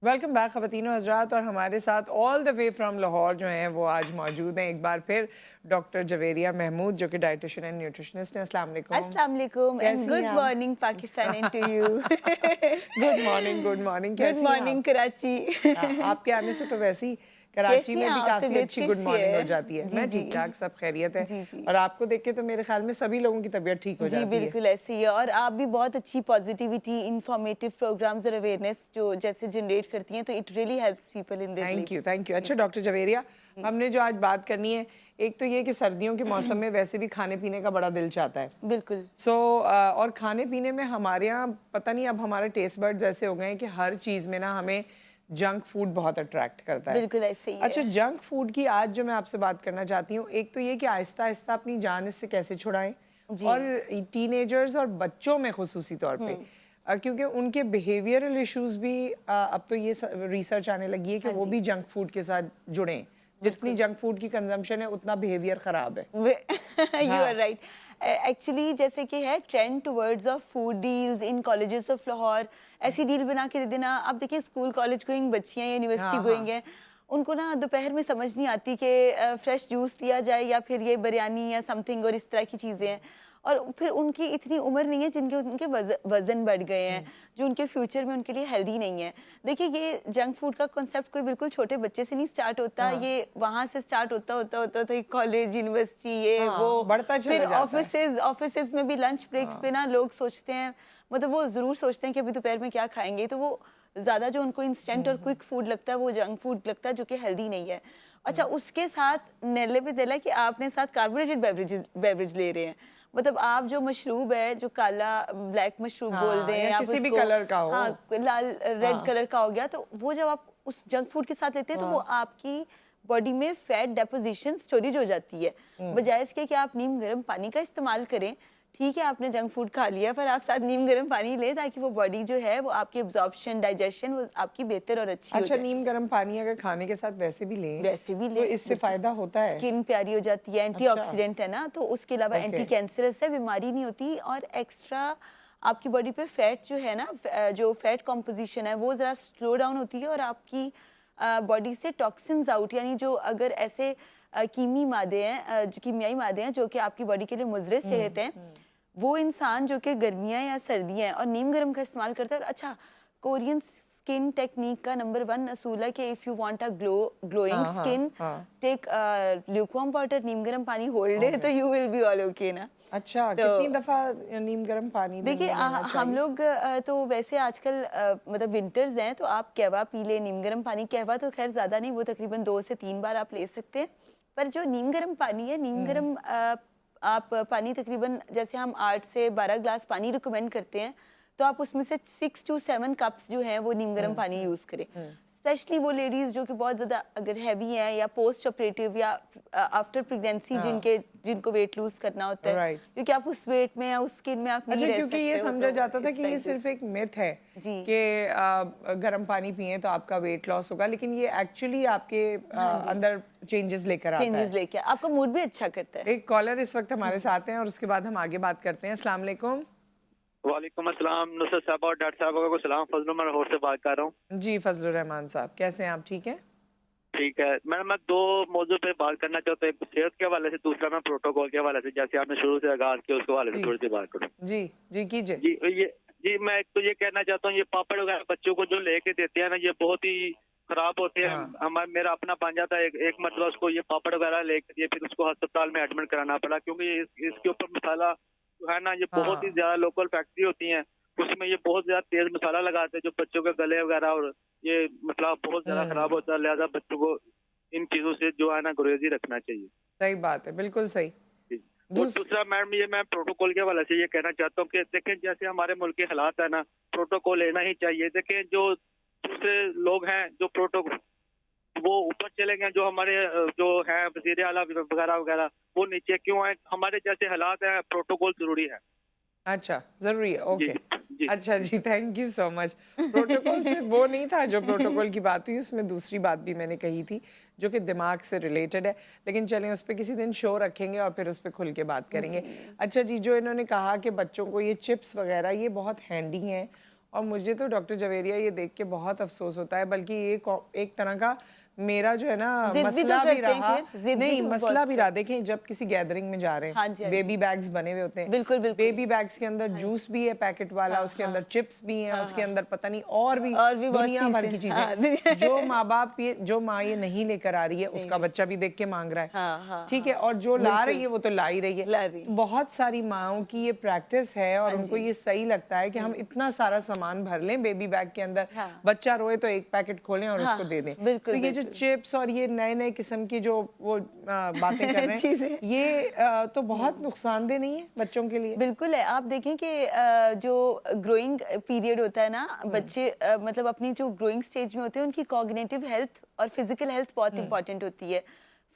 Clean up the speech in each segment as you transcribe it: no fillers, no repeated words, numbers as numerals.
Welcome back ख़वातीन और हज़रात। और हमारे साथ all the way from Lahore जो हैं वो आज मौजूद हैं एक बार फिर डॉक्टर जवेरिया महमूद जो कि डाइटिशियन एंड न्यूट्रिशनिस्ट हैं। अस्सलाम वालेकुम। अस्सलाम वालेकुम एंड कैसी गुड हैं आप? Morning Pakistan and to you. Good morning, good morning. Good कैसी हैं आप? मॉर्निंग कराची। आपके आने से तो वैसे ही कराची कैसी हैं में भी आप? काफ़ी तबीयत अच्छी गुड कैसी मॉर्निंग हो है? जाती है। जी मैं जी ठीक ठाक, सब खैरियत है। जी जी और आपको देख के तो मेरे ख्याल में सभी लोगों की तबीयत ठीक हो जी जाती है। बिल्कुल ऐसे ही है। और आप भी बहुत अच्छी पॉजिटिविटी, इंफॉर्मेटिव प्रोग्राम्स और अवेयरनेस जो जैसे जनरेट करती हैं, तो it really helps people in their thank you, lives. Thank you. अच्छा डॉक्टर जवेरिया, हमने जो आज बात करनी है, एक तो ये कि सर्दियों के मौसम में वैसे भी खाने पीने का बड़ा दिल चाहता है। बिल्कुल और खाने पीने में हमारे यहाँ पता नहीं अब हमारे टेस्ट बर्ड्स ऐसे हो गए हैं कि हर चीज़ में ना हमें जंक फूड बहुत अट्रैक्ट करता है। बिल्कुल ऐसे ही अच्छा, है। जंक फूड की आज जो मैं आपसे बात करना चाहती हूँ, एक तो ये कि आहिस्ता आहिस्ता अपनी जान इससे कैसे छुड़ाएं, जी और टीनेजर्स और बच्चों में खुसूसी तौर पे क्योंकि उनके बिहेवियरल इश्यूज भी अब तो ये रिसर्च आने लगी है कि हाँ वो जी भी जंक फूड के साथ जुड़ें। जितनी बिल्कुल। जंक फूड की कंजम्पशन है उतना बिहेवियर ख़राब है। यू आर हाँ, राइट। एक्चुअली जैसे कि है trend towards of food deals in colleges of Lahore, ऐसी डील बना के दे देना। अब देखिए स्कूल कॉलेज गोइंग बच्चियां या यूनिवर्सिटी हाँ, गोइंग हाँ। हैं, उनको ना दोपहर में समझ नहीं आती कि फ्रेश जूस लिया जाए या फिर ये बिरयानी या समथिंग और इस तरह की चीज़ें हैं। और फिर उनकी इतनी उम्र नहीं है जिनके उनके वजन बढ़ गए हैं, जो उनके फ्यूचर में उनके लिए हेल्दी नहीं है। देखिए ये जंक फूड का कॉन्सेप्ट कोई बिल्कुल छोटे बच्चे से नहीं स्टार्ट होता, हाँ, ये वहाँ से स्टार्ट होता था कॉलेज यूनिवर्सिटी ये वो। हाँ, बढ़ता चला फिर जाता है। ऑफिसेज में भी लंच ब्रेक्स पे ना लोग सोचते हैं, मतलब वो जरूर सोचते हैं कि अभी दोपहर में क्या खाएंगे, तो वो ज्यादा जो उनको इंस्टेंट और क्विक फूड लगता है वो जंक फूड लगता है, जो कि हेल्दी नहीं है। अच्छा, उसके साथ नेले पे दिला कि आपने साथ कार्बोनेटेड बेवरेज ले रहे हैं। मतलब आप जो मशरूब है, जो काला ब्लैक मशरूब बोल हाँ, दें या आप किसी भी उसको, कलर का हो। हाँ लाल रेड हाँ, कलर का हो गया, तो वो जब आप उस जंक फूड के साथ लेते हैं तो वो हाँ, आपकी बॉडी में फैट डेपोजिशन स्टोरेज हो जाती है। बजाय इसके कि आप नीम गर्म पानी का इस्तेमाल करें, ठीक है आपने जंक फूड खा लिया, पर आप साथ नीम गर्म पानी लें ताकि वो बॉडी जो है वो आपकी एब्जॉर्प्शन डाइजेशन वो आपकी बेहतर और अच्छी हो अच्छा, जाए। नीम गर्म पानी अगर खाने के साथ वैसे भी लें वैसे भी तो लें, इससे बिल्कुल। फायदा होता है? स्किन प्यारी हो जाती है, अच्छा, एंटीऑक्सीडेंट है ना, तो उसके अलावा ओके। एंटी कैंसरस है, बीमारी नहीं होती। और एक्स्ट्रा आपकी बॉडी पे फैट जो है ना, जो फैट कॉम्पोजिशन है वो ज़रा स्लो डाउन होती है, और आपकी बॉडी से टॉक्सिन्स आउट, यानी जो अगर ऐसे कीमी मादे हैं, जो कीमियाई मादे हैं जो कि आपकी बॉडी के लिए मुज़र सेहत हैं, वो इंसान जो कि गर्मियाँ या सर्दियाँ हैं और नीम गर्म का इस्तेमाल करता है। और अच्छा, कोरियन स्किन टेक्निक का नंबर 1 असूल है कि if you want a glowing हाँ, हाँ, स्किन, हाँ, टेक ल्यूकवार्म वाटर, नीम गर्म पानी होल्ड है, ओके। तो you will be all okay ना। अच्छा, तो कितनी दफ़ा नीम गर्म पानी दिन देखिए में लेना हम चाहिए? लोग तो वैसे आजकल मतलब विंटर्स हैं तो आप कहवा पी लें, नीम गर्म पानी। कहवा तो खैर ज़्यादा नहीं, वो तकरीबन 2 से 3 बार आप ले सकते हैं। पर जो नीम गर्म पानी है, नीम गर्म आप पानी तकरीबन जैसे हम 8 से 12 ग्लास पानी रिकमेंड करते हैं, तो आप उसमें से 6 टू 7 कप्स जो हैं वो नीम गर्म पानी यूज़ करें। स्पेशली वो लेडीज़ जो कि बहुत ज़्यादा अगर हैवी हैं या पोस्ट ऑपरेटिव या आफ्टर प्रेगनेंसी हाँ, जिनको वेट लूज करना होता है, राइट। क्योंकि आप उस वेट में या उस स्किन में आप नहीं अच्छा, रह क्योंकि ये सकते हो, समझा तो जाता था इट्स कि ये लाइक दिस। सिर्फ एक मिथ है जी कि गर्म पानी पिए तो आपका वेट लॉस होगा, लेकिन ये एक्चुअली आपके हाँ जी, अंदर चेंजेस लेकर आता चेंजेस है। लेके आपका मूड भी अच्छा करता है। एक कॉलर इस वक्त हमारे साथ हैं और उसके बाद हम आगे बात करते हैं। अस्सलाम वालेकुम। वालेकुम अस्सलाम नुसरत साहब और डॉक्टर साहब को सलाम। फजल मैं लाहौर से बात कर रहा हूँ। जी, फजलुर रहमान साहब, कैसे हैं आप? ठीक हैं? ठीक है मैडम, मैं दो मौजू पे बात करना चाहता हूँ, एक सेहत के हवाले से, दूसरा मैं प्रोटोकॉल के हवाले से, जैसे आपने शुरू से आगाज किया उसके हवाले से जी, थोड़ी सी बात करूँ। जी, जी कीजिए। जी ये जी मैं एक तो ये कहना चाहता हूँ, ये पापड़ वगैरह बच्चों को जो लेके देते हैं ना, ये बहुत ही खराब होते हैं। हाँ, हमारा मेरा अपना भांजा था, एक मतलब उसको ये पापड़ वगैरह लेके दिए, फिर उसको अस्पताल में एडमिट कराना पड़ा, क्योंकि इसके ऊपर मसाला जो है ना, ये बहुत ही हाँ, ज्यादा लोकल फैक्ट्री होती है, उसमें ये बहुत ज्यादा तेज मसाला लगाते हैं जो बच्चों के गले वगैरह, और ये मतलब बहुत ज्यादा खराब होता है। लिहाजा बच्चों को इन चीजों से जो है ना गुरेज ही रखना चाहिए। सही बात है, बिल्कुल सही। जी। और दूस दूसरा मैडम, ये मैं प्रोटोकॉल के हवाले से ये कहना चाहता हूँ कि देखें, जैसे हमारे मुल्क के हालात है ना, प्रोटोकॉल लेना ही चाहिए। देखें जो दूसरे लोग हैं जो प्रोटोकॉल वो ऊपर चले गए, जो हमारे जो है वजीर आला वगैरह वगैरह, वो नीचे क्यों है? हमारे जैसे हालात है, प्रोटोकॉल जरूरी है। अच्छा, ज़रूरी है, जी ओके। जी अच्छा जी, thank you so much. Protocol सिर्फ वो नहीं था जो प्रोटोकॉल की बात हुई, उसमें दूसरी बात भी मैंने कही थी, जो कि दिमाग से रिलेटेड है। लेकिन चलें उस पे किसी दिन शो रखेंगे और फिर उस पे खुल के बात करेंगे। जी अच्छा जी, जो इन्होंने कहा कि बच्चों को ये चिप्स वगैरह ये बहुत हैंडी हैं और मुझे तो डॉक्टर जवेरिया ये देख के बहुत अफसोस होता है, बल्कि ये एक तरह का मेरा जो है ना जिद भी तो मसला भी करते हैं रहा, फिर, जिद भी नहीं तो मसला बहुत भी रहा। देखें जब किसी गैदरिंग में जा रहे हाँ जी, हैं, हाँ बेबी बैग्स बने हुए होते हैं, बिल्कुल, बिल्कुल। बेबी बैग्स के अंदर जूस भी है पैकेट वाला, उसके अंदर चिप्स भी हैं, उसके अंदर पता नहीं और भी बहुत दुनिया भर की चीज़ें, हाँ, चीजें जो माँ बाप जो माँ ये नहीं लेकर आ रही है, उसका बच्चा भी देख के मांग रहा है, ठीक है, और जो ला रही है वो तो ला ही रही ला है। रही है। तो बहुत सारी माँओं की ये प्रैक्टिस है और उनको ये सही लगता है कि हम इतना सारा सामान भर लें बेबी बैग के अंदर, बच्चा रोए तो एक पैकेट खोलें और उसको दे दें। तो ये जो चिप्स और ये नए नए किस्म की जो वो बातें कर रहे हैं, ये तो बहुत नुकसानदेह नहीं है बच्चों के लिए? बिल्कुल है। आप देखें कि जो ग्रोइंग पीरियड होता है ना, बच्चे मतलब अपनी जो ग्रोइंग स्टेज में होते हैं, उनकी कॉग्निटिव हेल्थ और फिजिकल हेल्थ बहुत इंपॉर्टेंट होती है।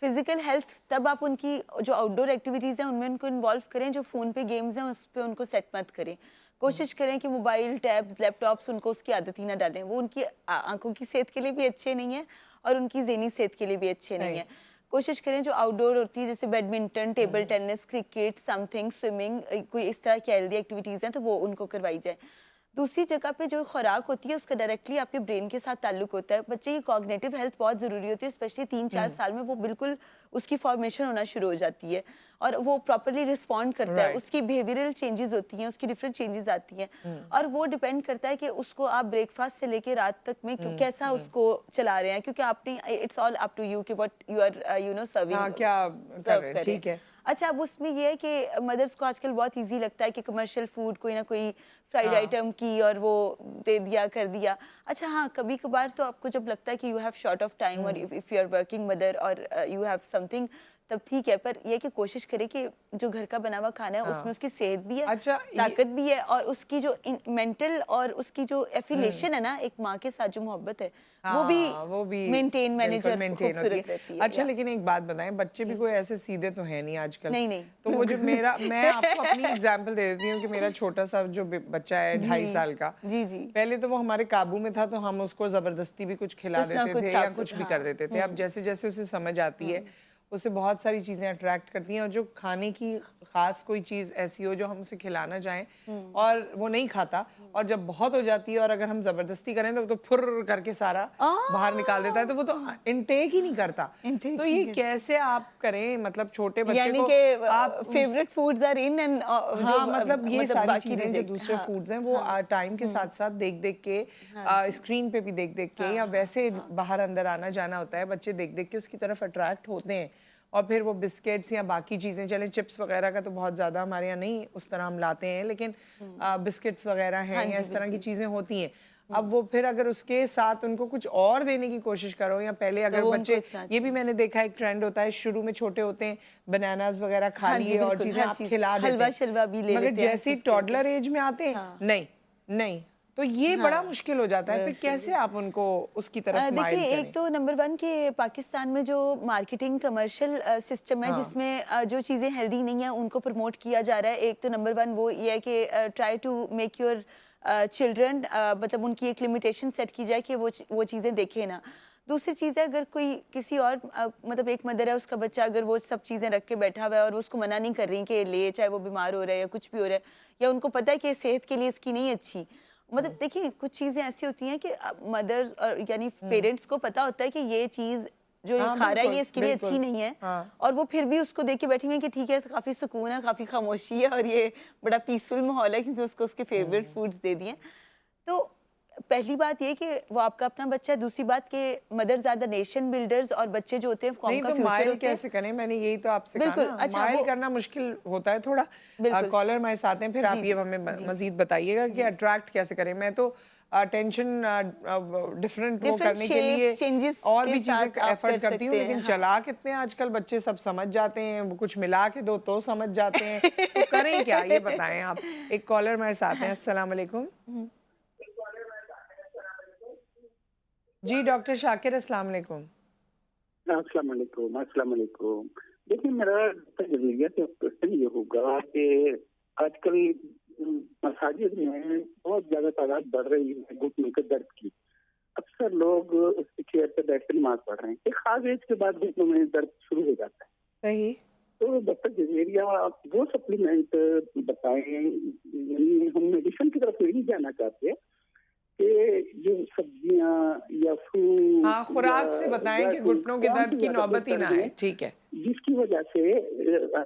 फिजिकल हेल्थ तब आप उनकी जो आउटडोर एक्टिविटीज़ हैं उनमें उनको इन्वॉल्व करें, जो फ़ोन पे गेम्स हैं उस पर उनको सेट मत करें। कोशिश करें कि मोबाइल, टैब्स, लैपटॉप्स उनको उसकी आदत ही ना डालें। वो उनकी आंखों की सेहत के लिए भी अच्छे नहीं है और उनकी ज़हनी सेहत के लिए भी अच्छे नहीं है। कोशिश करें जो आउटडोर होती है जैसे badminton, table tennis, cricket, something, swimming, कोई इस तरह की हेल्दी एक्टिविटीज़ हैं तो वो उनको करवाई जाए। दूसरी जगह पे जो खुराक होती है उसका डायरेक्टली आपके ब्रेन के साथ ताल्लुक होता है। बच्चे की कॉग्निटिव हेल्थ बहुत ज़रूरी होती है, स्पेशली 3-4 साल में वो बिल्कुल उसकी फॉर्मेशन होना शुरू हो जाती है और वो प्रॉपरली रिस्पॉन्ड करता है। उसकी बिहेवियरल चेंजेस होती हैं, उसकी डिफरेंट चेंजेस आती हैं और वो डिपेंड करता है कि उसको आप ब्रेकफास्ट से लेके रात तक में कैसा उसको चला रहे हैं, क्योंकि आपने it's all up to you कि what you are you know serving, क्या कर रहे हैं, ठीक है। अच्छा, अब उसमें ये है कि मदर्स को आजकल बहुत इजी लगता है कि कमर्शियल फूड कोई ना कोई फ्राइड आइटम की और वो दे दिया कर दिया। अच्छा हाँ, कभी कभार तो आपको जब लगता है कि you have short of time और if you are working mother और यू हैव समथिंग, तब ठीक है, पर ये कि कोशिश करें कि जो घर का बना हुआ खाना है उसमें उसकी सेहत भी है, अच्छा, ताकत भी है और उसकी जो मेंटल और उसकी जो एफिलेशन है ना एक माँ के साथ जो मोहब्बत है वो भी मेंटेन मैनेजर खूबसूरत रहती है। अच्छा, लेकिन एक बात बताएं, बच्चे भी कोई ऐसे सीधे तो है नहीं आजकल। नहीं तो वो जो मैं आपको अपनी एग्जांपल दे देती हूँ कि मेरा छोटा सा जो बच्चा है 2.5 साल का, जी पहले तो वो हमारे काबू में था तो हम उसको जबरदस्ती भी कुछ खिला देते थे या कुछ भी कर देते थे। अब जैसे जैसे उसे समझ आती है, उसे बहुत सारी चीजें अट्रैक्ट करती हैं और जो खाने की खास कोई चीज ऐसी हो जो हम उसे खिलाना चाहें और वो नहीं खाता, और जब बहुत हो जाती है और अगर हम जबरदस्ती करें तो फुर करके सारा बाहर निकाल देता है, तो वो तो इनटेक ही नहीं करता। तो ये कैसे आप करें, मतलब छोटे बच्चे यानी को कि आप favourite foods are in and हाँ, मतलब ये सारी चीजें जो दूसरे हाँ, फूड्स हैं वो टाइम के साथ साथ देख देख के स्क्रीन पे भी देख देख के या वैसे बाहर अंदर आना जाना होता है, बच्चे देख देख के उसकी तरफ अट्रैक्ट होते हैं और फिर वो बिस्किट्स या बाकी चीजें, चले चिप्स वगैरह का तो बहुत ज्यादा हमारे यहाँ नहीं उस तरह हम लाते हैं, लेकिन बिस्किट्स वगैरह हैं या इस तरह की चीजें होती हैं। अब वो फिर अगर उसके साथ उनको कुछ और देने की कोशिश करो, या पहले अगर बच्चे, ये भी मैंने देखा एक ट्रेंड होता है, शुरू में छोटे होते हैं बनानास वगैरह खा लिए और चीजें आप खिला देते हलवा शलवा भी ले लेते हैं, मगर जैसे टॉडलर एज में आते हैं नहीं, तो ये बड़ा मुश्किल हो जाता है। फिर कैसे आप उनको उसकी तरफ देखिए, एक तो नंबर 1 के पाकिस्तान में जो मार्केटिंग कमर्शियल सिस्टम है जिसमें जो चीज़ें हेल्दी नहीं है उनको प्रमोट किया जा रहा है। एक तो नंबर 1 वो ये है कि try to make your children, मतलब उनकी एक लिमिटेशन सेट की जाए कि वो चीज़ें देखें ना। दूसरी चीज़ है, अगर कोई किसी और मतलब एक मदर है, उसका बच्चा अगर वो सब चीज़ें रख के बैठा हुआ है और वो उसको मना नहीं कर रही कि ले, चाहे वो बीमार हो रहा है या कुछ भी हो रहा है, या उनको पता है कि सेहत के लिए इसकी नहीं अच्छी, मतलब देखिए कुछ चीजें ऐसी होती हैं कि मदर्स और यानी पेरेंट्स को पता होता है कि ये चीज जो ये खा रहा है ये इसके लिए अच्छी नहीं है, और वो फिर भी उसको देख के बैठी हुई है कि ठीक है, काफी सुकून है, काफी खामोशी है और ये बड़ा पीसफुल माहौल है क्योंकि उसको उसके फेवरेट फूड्स दे दिए। तो पहली बात ये कि वो आपका अपना बच्चा है। दूसरी बात कि mothers are the nation builders और बच्चे जो होते हैं कौम का फ्यूचर होते हैं। कैसे करें, मैंने यही तो आपसे कहा ना, अच्छा, माइल करना मुश्किल होता है थोड़ा। कॉलर हमारे साथ हैं, फिर आप ये हमें मजीद बताइएगा कि अट्रैक्ट कैसे करें। मैं तो टेंशन डिफरेंट वो करने के लिए और भी चीजें एफर्ट करती हूँ, लेकिन चला कितने आजकल बच्चे सब समझ जाते हैं, वो कुछ मिला के दो तो समझ जाते हैं, तो करें क्या ये बताएं आप। एक कॉलर हमारे साथ हैं, अस्सलाम वालेकुम जी। डॉक्टर शाकिर, अस्सलाम वालेकुम। अस्सलाम वालेकुम। अस्सलाम वालेकुम। देखिए, मेरा नजरिया से क्वेश्चन ये होगा कि आजकल मसाजिद में बहुत ज्यादा तादाद बढ़ रही है घुटने के दर्द की। अक्सर लोग उसकी चेयर पर बैठ कर नमाज पढ़ रहे हैं, एक खास एज के बाद घुटनों में दर्द शुरू हो जाता है। सही। तो डॉक्टर जवेरिया वो सप्लीमेंट बताएं, हम मेडिसिन की तरफ नहीं जाना चाहते, कि जो सब्जियां या फ्रूट हाँ, खुराक से बताएं कि घुटनों के दर्द की नौबत ही ना आए। ठीक है, जिसकी वजह से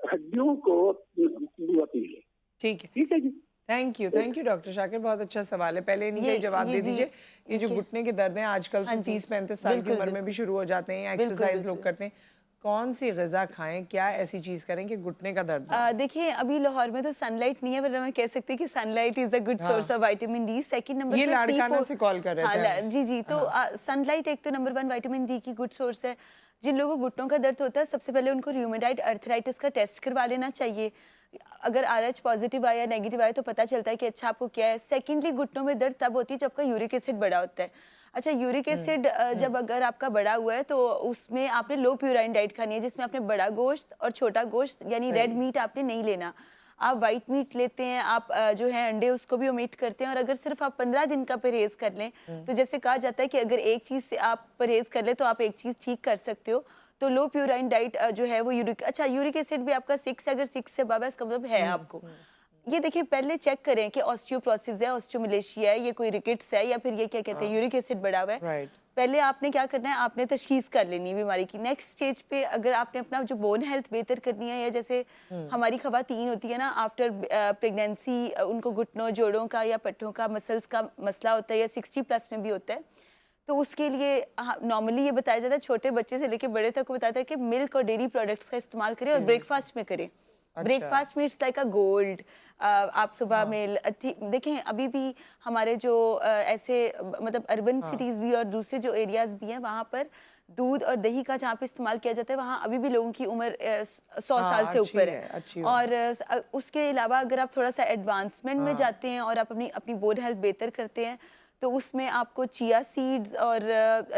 हड्डियों को कुव्वत मिले। ठीक है, ठीक है जी। थैंक यू डॉक्टर शाकिर, बहुत अच्छा सवाल है। पहले इन्हीं का ही जवाब दे जी, दीजिए। ये जो ओके। घुटने के दर्द हैं आजकल हाँ तो जी, 30-35 साल की बिल्कुल, उम्र में भी शुरू हो जाते हैं, या बिल्कुल, एक्सरसाइज लोग बिल्कुल। करते हैं। कौन सी ग़िज़ा खाएं, क्या ऐसी चीज़ करें कि घुटने का दर्द ना हो? देखिए अभी लाहौर में तो सनलाइट नहीं है, वरना मैं कह सकती कि सनलाइट इज अ गुड हाँ। Source of vitamin D. Second number ये पे लाड़काना से कॉल कर रहे हाँ, थे हम। जी जी, तो सनलाइट एक तो नंबर 1 विटामिन डी की गुड सोर्स है। जिन लोगों को घुटनों का दर्द होता है सबसे पहले उनको रूमेटाइड अर्थराइटिस का टेस्ट करवा लेना चाहिए। अगर RH पॉजिटिव आया नेगेटिव आया तो पता चलता है कि अच्छा आपको क्या है। सेकेंडली घुटनों में दर्द तब होती है जब आपका यूरिक एसिड बढ़ा होता है। अच्छा, यूरिक एसिड जब अगर आपका बड़ा हुआ है तो उसमें आपने लो प्यूराइन डाइट खानी है, जिसमें आपने बड़ा गोश्त और छोटा गोश्त यानी रेड मीट आपने नहीं लेना। आप वाइट मीट लेते हैं, आप जो है अंडे उसको भी ओमिट करते हैं। और अगर सिर्फ आप 15 दिन का परहेज कर लें, तो जैसे कहा जाता है कि अगर एक चीज से आप परहेज कर ले तो आप एक चीज ठीक कर सकते हो। तो लो प्यूराइन डाइट जो है वो यूरिक एसिड भी आपका 6, अगर 6 से अबव है इसका मतलब है आपको। ये देखिए पहले चेक करें कि ऑस्टियोप्रोसिस है, ऑस्टियोमलेशिया है, ये कोई रिकेट्स है, या फिर ये क्या कहते हैं यूरिक एसिड बढ़ा हुआ है। राइट। पहले आपने क्या करना है, आपने तशखीस कर लेनी है बीमारी की। नेक्स्ट स्टेज पे अगर आपने अपना जो बोन हेल्थ बेहतर करनी है, या जैसे हमारी खवातीन होती है ना आफ्टर प्रेगनेंसी, उनको घुटनों जोड़ों का या पट्टों का मसल्स का मसला होता है, या 60 प्लस में भी होता है, तो उसके लिए नॉर्मली ये बताया जाता है, छोटे बच्चे से लेके बड़े तक को बताता है कि मिल्क और डेयरी प्रोडक्ट्स का इस्तेमाल करें और ब्रेकफास्ट में करें। ब्रेकफास्ट में इट्स लाइक अ गोल्ड। आप सुबह में देखें अभी भी हमारे जो ऐसे मतलब अर्बन सिटीज भी और दूसरे जो एरियाज भी हैं वहाँ पर दूध और दही का जहाँ पे इस्तेमाल किया जाता है, वहाँ अभी भी लोगों की उम्र 100 साल से ऊपर है। और उसके अलावा अगर आप थोड़ा सा एडवांसमेंट में जाते हैं और आप अपनी अपनी बोन हेल्थ बेहतर करते हैं, तो उसमें आपको चिया सीड्स और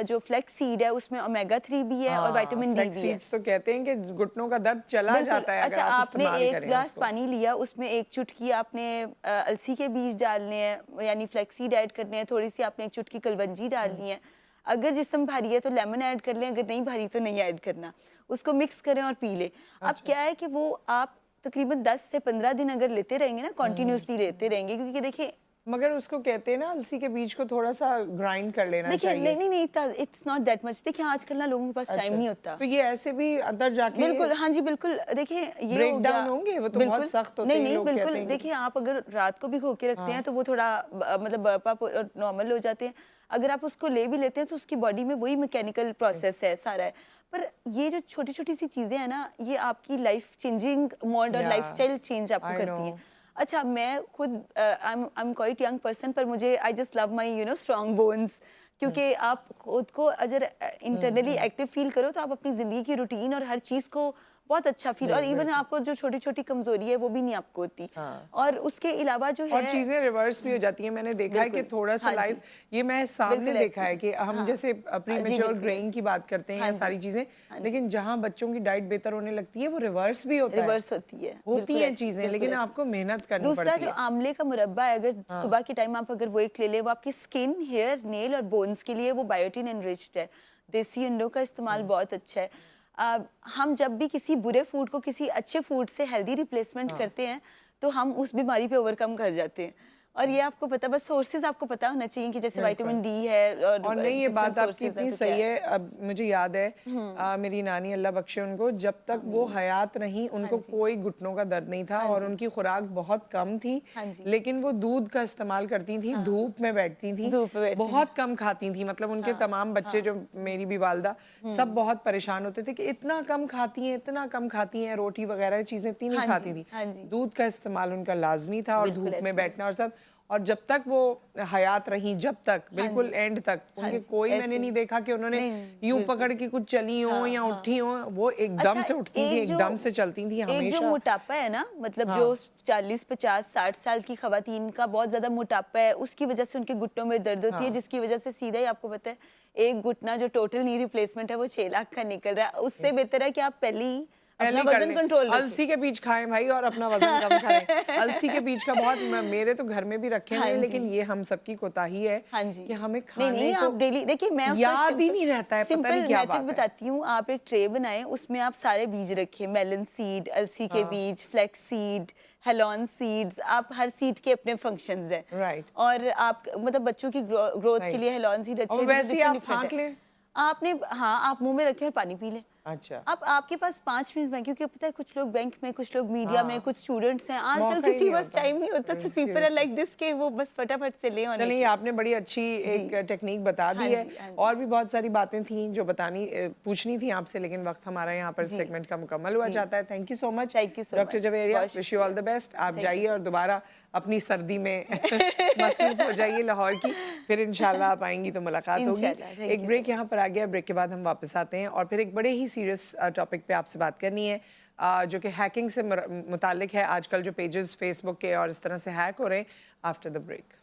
जो फ्लेक्स सीड है उसमें ओमेगा 3 भी है और विटामिन डी भी है। सीड्स तो कहते हैं कि घुटनों का दर्द चला जाता है अगर अच्छा, आप आपने इस्तेमाल एक करें ग्लास उसको। पानी लिया, उसमें एक चुटकी आपने अलसी के बीज डालने हैं, यानी फ्लेक्स सीड ऐड करने हैं, थोड़ी सी आपने एक चुटकी कलवंजी डालनी है। अगर जिस्म भारी है तो लेमन ऐड कर लें, अगर नहीं भारी तो नहीं ऐड करना। उसको मिक्स करें और पी लें। अब क्या है कि वो आप तकरीबन 10 से 15 दिन अगर लेते रहेंगे ना, कॉन्टिन्यूसली लेते रहेंगे, क्योंकि देखिए मगर उसको कहते हैं ना अलसी के बीज को थोड़ा सा ग्राइंड कर लेना देखिए चाहिए। नहीं, इट्स नॉट दैट मच। देखिए आजकल ना लोगों के पास टाइम नहीं होता। तो ये ऐसे भी अंदर जाके बिल्कुल, हाँ जी बिल्कुल। देखिए ये ब्रेक हो गया, डाउन होंगे, वो तो बहुत सख्त होते हैं, नहीं लोग कहते बिल्कुल। हैं कि- देखिए आप अगर रात को भी खो के रखते हैं तो वो थोड़ा मतलब बर्प अप नॉर्मल हो जाते हैं। अगर आप उसको ले भी लेते हैं तो उसकी बॉडी में वही मैकेनिकल प्रोसेस है सारा है। पर ये जो छोटी छोटी सी चीजें हैं ना, ये आपकी लाइफ चेंजिंग मोड और लाइफस्टाइल चेंज आपको करती हैं। अच्छा, मैं खुद I am quite young person, पर मुझे I just love my strong bones. क्योंकि आप खुद को अगर इंटरनली एक्टिव फील करो तो आप अपनी जिंदगी की रूटीन और हर चीज को बहुत अच्छा फील, और इवन आपको जो छोटी छोटी कमजोरी है वो भी नहीं आपको होती। और उसके अलावा जो है और चीजें रिवर्स भी हो जाती हैं। मैंने देखा है कि थोड़ा सा लाइफ, ये मैं सामने देखा है कि हम जैसे प्रीमेच्योर ग्रेइंग की बात करते हैं, सारी चीजें, लेकिन जहाँ बच्चों की डाइट बेहतर होने लगती है वो रिवर्स भी होता है। रिवर्स होती है चीजें, लेकिन आपको मेहनत करनी पड़ती है। दूसरा जो आंवले का मुरब्बा है, अगर सुबह के टाइम आप अगर वो एक ले ले, वो आपकी स्किन, हेयर, नेल और बोन्स के लिए वो बायोटिन एनरिच्ड है। देसी अंडों का इस्तेमाल बहुत अच्छा है। हम जब भी किसी बुरे फूड को किसी अच्छे फूड से हेल्दी रिप्लेसमेंट करते हैं तो हम उस बीमारी पे ओवरकम कर जाते हैं। और ये आपको पता, बस सोर्सेज आपको पता होना चाहिए कि जैसे विटामिन डी है और नहीं, ये बात आपकी इतनी सही है। अब मुझे याद है मेरी नानी अल्लाह बख्शे उनको, जब तक वो हयात रहीं उनको कोई घुटनों का दर्द नहीं था और उनकी खुराक बहुत कम थी, लेकिन वो दूध का इस्तेमाल करती थी, धूप में बैठती थी, बहुत कम खाती थी। मतलब उनके तमाम बच्चे, जो मेरी भी वालदा, सब बहुत परेशान होते थे कि इतना कम खाती हैं, रोटी वगैरह चीजें इतनी नहीं खाती थी। दूध का इस्तेमाल उनका लाजमी था और धूप में बैठना और सब। और जब तक वो हयात रही, जब तक बिल्कुल एंड तक, उनके कोई मैंने नहीं देखा कि उन्होंने यूं पकड़ के कुछ चली हो या उठी हो। वो एकदम से उठती थी, एकदम से चलती थी हमेशा। एक जो मोटापा है ना, मतलब जो 40, 50, 60 साल की खवातीन का बहुत ज्यादा मोटापा है, उसकी वजह से उनके घुटनों में दर्द होती है, जिसकी वजह से सीधा ही आपको पता है एक घुटना जो टोटल नी रिप्लेसमेंट है वो 6 लाख का निकल रहा है। उससे बेहतर है कि आप पहले ही अपना पहले कर वजन लें। कंट्रोल अलसी के बीज खाएं भाई और अपना वजन कम करें। अलसी के बीज का बहुत मेरे तो घर में भी रखे हुए हाँ हैं, जी। लेकिन ये हम सबकी कोताही है हाँ जी कि हमें नहीं खाने नहीं को आप डेली देखिए मैं उसका याद ही नहीं रहता है, पता नहीं सिंपल क्या मेथड बात है। बताती हूँ। आप एक ट्रे बनाएं, उसमें आप सारे बीज रखें, मेलन सीड, अलसी के बीज, फ्लेक्स सीड, हेलॉन सीड्स, आप हर सीड के अपने फंक्शंस हैं। Right. और आप मतलब बच्चों की ग्रोथ के Right. लिए हेलॉन सीड अच्छे और हैं, वैसे ही different आप different फाँक है। लें। आपने हाँ आप मुंह में रखें और पानी पी लें। अच्छा, अब आपके पास 5 मिनट में, क्योंकि पता है कुछ लोग बैंक में, कुछ लोग मीडिया में, हाँ। कुछ स्टूडेंट्स हैं, आजकल मौका ही किसी नहीं बस होता। टाइम नहीं होता, तो people are Seriously. Like this के वो बस फटाफट से ले होने चलिए की। आपने बड़ी अच्छी एक टेक्निक बता दी हाँ है। जी, हाँ जी। और भी बहुत सारी बातें थी जो पूछनी थी आपसे, लेकिन वक्त हमारा यहाँ पर जी। सेगमेंट का मुकम्मल हुआ जी। चाहता है। Thank you so much Thank you so doctor much. Javeria, बहुत wish you all the best. आप Thank जाइए you. और दोबारा अपनी सर्दी में मसरूफ हो जाइए लाहौर की, फिर इंशाल्लाह आप आएंगी तो मुलाकात होगी। इंशाल्लाह, thank एक you ब्रेक so यहाँ पर आ गया, ब्रेक के बाद हम वापस आते हैं और फिर एक बड़े ही सीरियस टॉपिक पे आपसे बात करनी है, जो कि हैकिंग से मुतालिक है। आजकल जो पेजेस फेसबुक के और इस तरह से हैक हो रहे हैं। After the break.